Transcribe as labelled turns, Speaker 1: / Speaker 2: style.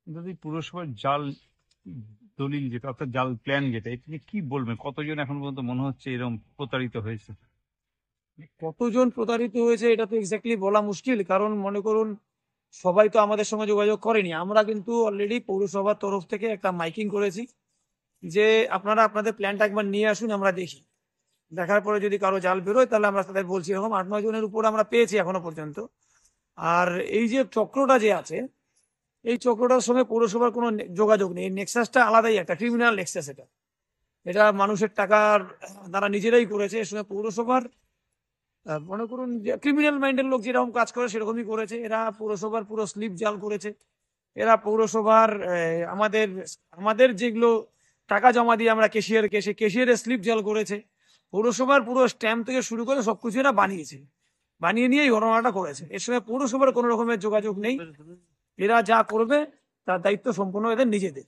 Speaker 1: যদি পুরসভার জাল দলিল যেটা অর্থাৎ জাল প্ল্যান যেটা, এটা নিয়ে কি বলবেন? কতজন এখন পর্যন্ত মনে হচ্ছে এরকম প্রতারিত হয়েছে?
Speaker 2: কতজন প্রতারিত হয়েছে এটা তো এক্স্যাক্টলি বলা মুশকিল, কারণ মনে করুন সবাই তো আমাদের সঙ্গে যোগাযোগ করেনি। আমরা কিন্তু অলরেডি পৌরসভার তরফ থেকে একটা মাইকিং করেছি যে আপনারা আপনাদের প্ল্যানটা একবার নিয়ে আসুন, আমরা দেখি। দেখার পরে যদি কারো জাল বেরোয় তাহলে আমরা তাদের বলছি। এরকম 8-9 জনের উপর আমরা পেয়েছি এখনো পর্যন্ত। আর এই যে চক্রটা যে আছে, এই চক্রটার সঙ্গে পৌরসভার কোনো যোগাযোগ নেই। এই নেক্সাসটা আলাদাই, একটা ক্রিমিনাল নেক্সাস। এটা এটা মানুষের টাকার তারা নিজেরাই করেছে। এর সঙ্গে পৌরসভার মনে করুন যে ক্রিমিনাল মাইন্ডের লোক যেরকম কাজ করে সেরকমই করেছে। এরা পৌরসভার পুরো স্লিপ জাল করেছে। এরা পৌরসভার আমাদের আমাদের যেগুলো টাকা জমা দিয়ে আমরা কেশিয়ারের স্লিপ জাল করেছে। পৌরসভার পুরো স্ট্যাম্প থেকে শুরু করে সবকিছু এরা বানিয়েছে, বানিয়ে নিয়ে এই ঘটনাটা করেছে। এর সঙ্গে পৌরসভার কোনো রকমের যোগাযোগ নেই। এরা যা করবে তার দায়িত্ব সম্পূর্ণ এদের নিজেদের।